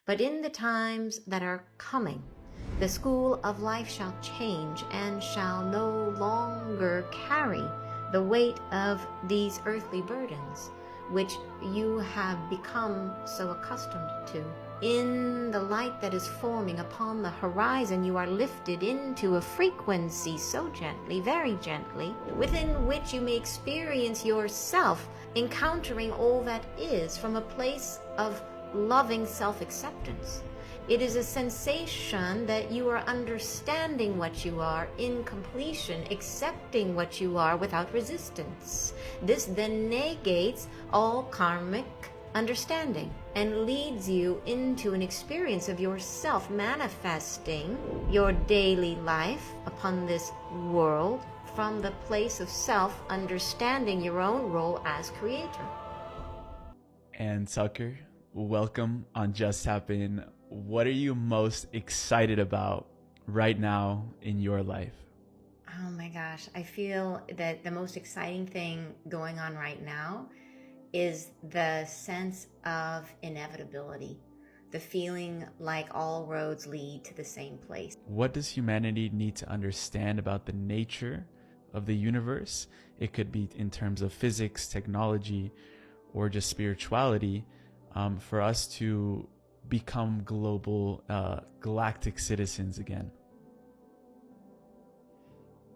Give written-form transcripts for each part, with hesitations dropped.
But in the times that are coming, the school of life shall change and shall no longer carry the weight of these earthly burdens, which you have become so accustomed to. In the light that is forming upon the horizon, you are lifted into a frequency so gently, very gently, within which you may experience yourself encountering all that is from a place of loving self-acceptance. It is a sensation that you are understanding what you are in completion, accepting what you are without resistance. This then negates all karmic understanding and leads you into an experience of yourself manifesting your daily life upon this world from the place of self, understanding your own role as creator. And Tucker, welcome on Just Happen. What are you most excited about right now in your life? Oh my gosh, I feel that the most exciting thing going on right now is the sense of inevitability, the feeling like all roads lead to the same place. What does humanity need to understand about the nature of the universe? It could be in terms of physics, technology, or just spirituality, for us to become global, galactic citizens again.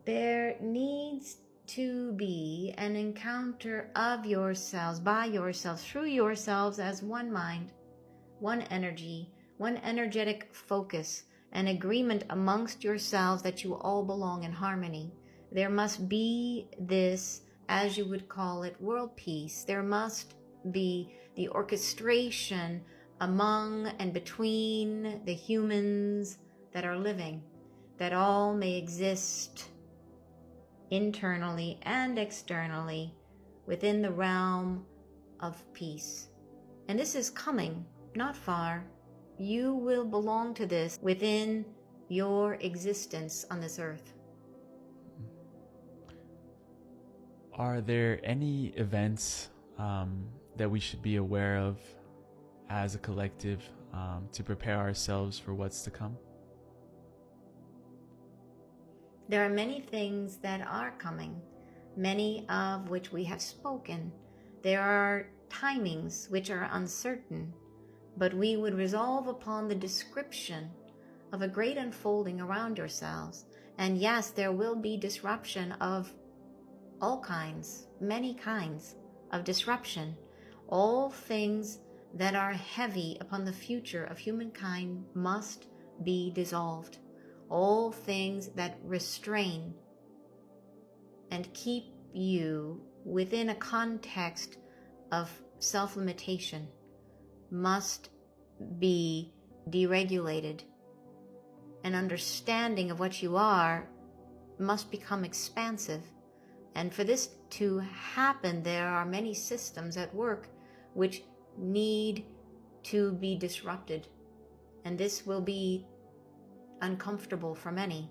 There needs to be an encounter of yourselves, by yourselves, through yourselves as one mind, one energy, one energetic focus, an agreement amongst yourselves that you all belong in harmony. There must be this, as you would call it, world peace. There must be the orchestration among and between the humans that are living, that all may exist internally and externally within the realm of peace. And this is coming, not far. You will belong to this within your existence on this earth. Are there any events that we should be aware of as a collective to prepare ourselves for what's to come? There are many things that are coming, many of which we have spoken. There are timings which are uncertain, but we would resolve upon the description of a great unfolding around yourselves. And yes, there will be disruption of all kinds, many kinds of disruption. All things that are heavy upon the future of humankind must be dissolved. All things that restrain and keep you within a context of self-limitation must be deregulated. An understanding of what you are must become expansive. And for this to happen, there are many systems at work which need to be disrupted. And this will be uncomfortable for many.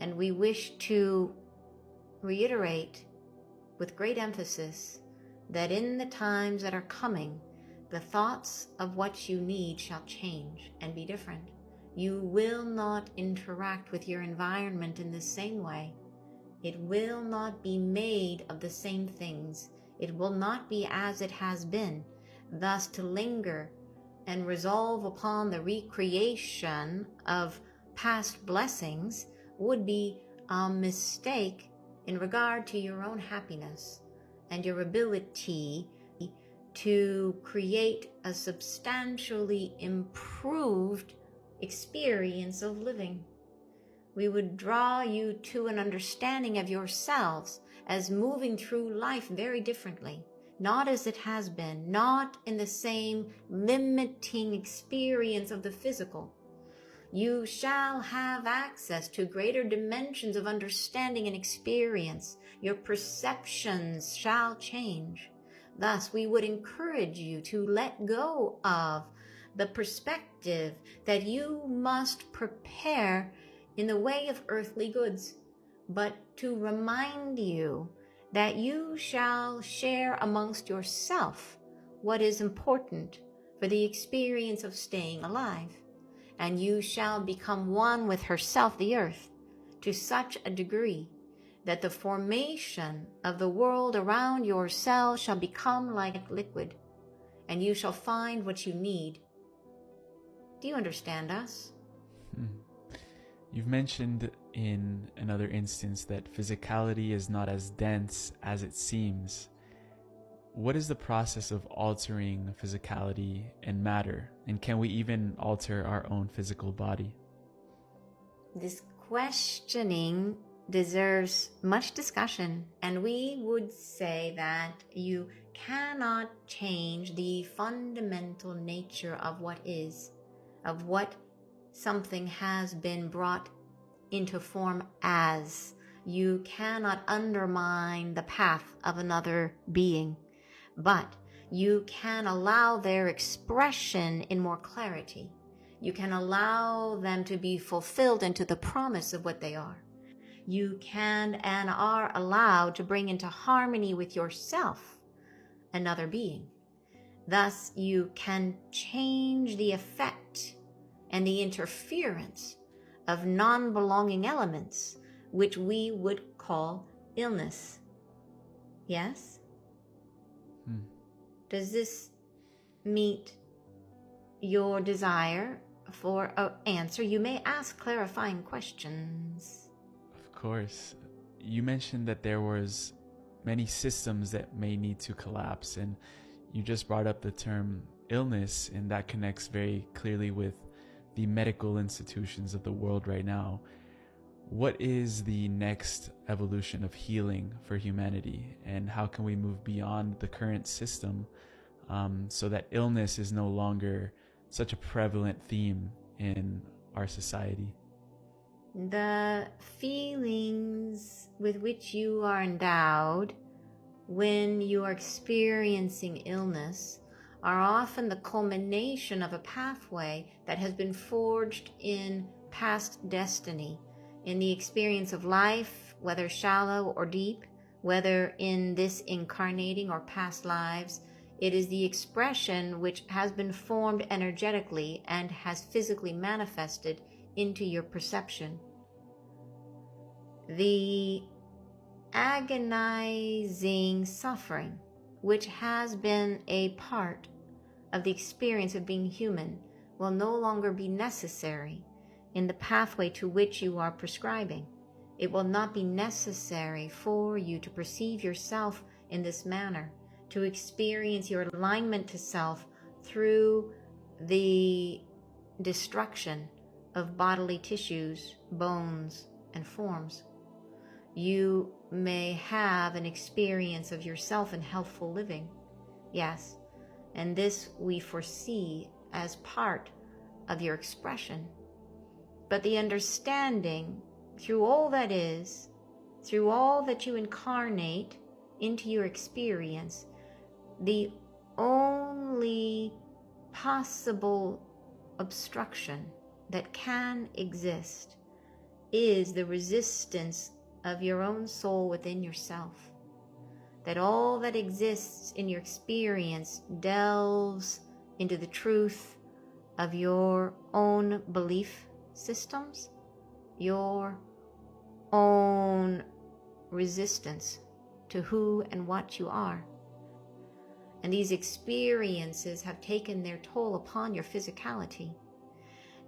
And we wish to reiterate with great emphasis that in the times that are coming, the thoughts of what you need shall change and be different. You will not interact with your environment in the same way. It will not be made of the same things. It will not be as it has been. Thus, to linger and resolve upon the recreation of past blessings would be a mistake in regard to your own happiness and your ability to create a substantially improved experience of living. We would draw you to an understanding of yourselves as moving through life very differently, not as it has been, not in the same limiting experience of the physical. You shall have access to greater dimensions of understanding and experience. Your perceptions shall change. Thus, we would encourage you to let go of the perspective that you must prepare in the way of earthly goods, but to remind you that you shall share amongst yourself what is important for the experience of staying alive. And you shall become one with herself, the earth, to such a degree that the formation of the world around your cell shall become like liquid, and you shall find what you need. Do you understand us? You've mentioned in another instance that physicality is not as dense as it seems. What is the process of altering physicality and matter? And can we even alter our own physical body? This questioning deserves much discussion, and we would say that you cannot change the fundamental nature of what is, of what something has been brought into form as. You cannot undermine the path of another being, but you can allow their expression in more clarity. You can allow them to be fulfilled into the promise of what they are. You can and are allowed to bring into harmony with yourself another being. Thus, you can change the effect and the interference of non-belonging elements, which we would call illness. Yes? Does this meet your desire for an answer? You may ask clarifying questions. Of course. You mentioned that there was many systems that may need to collapse, and you just brought up the term illness, and that connects very clearly with the medical institutions of the world right now. What is the next evolution of healing for humanity, and how can we move beyond the current system so that illness is no longer such a prevalent theme in our society? The feelings with which you are endowed when you are experiencing illness are often the culmination of a pathway that has been forged in past destiny, in the experience of life, whether shallow or deep, whether in this incarnating or past lives. It is the expression which has been formed energetically and has physically manifested into your perception. The agonizing suffering, which has been a part of the experience of being human, will no longer be necessary in the pathway to which you are prescribing. It will not be necessary for you to perceive yourself in this manner, to experience your alignment to self through the destruction of bodily tissues, bones, and forms. You may have an experience of yourself in healthful living, yes, and this we foresee as part of your expression. But the understanding through all that is, through all that you incarnate into your experience, the only possible obstruction that can exist is the resistance of your own soul within yourself. That all that exists in your experience delves into the truth of your own belief systems, your own resistance to who and what you are. And these experiences have taken their toll upon your physicality.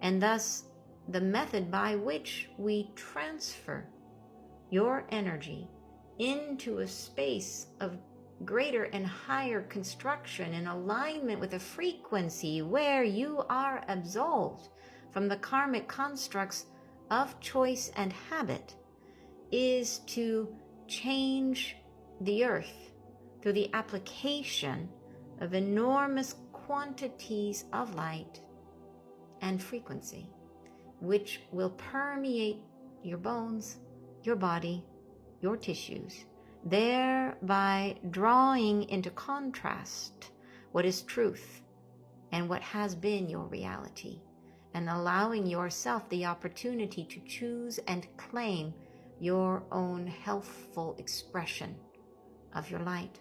And thus, the method by which we transfer your energy into a space of greater and higher construction in alignment with a frequency where you are absolved from the karmic constructs of choice and habit is to change the earth through the application of enormous quantities of light and frequency, which will permeate your bones, your body, your tissues, thereby drawing into contrast what is truth and what has been your reality, and allowing yourself the opportunity to choose and claim your own healthful expression of your light.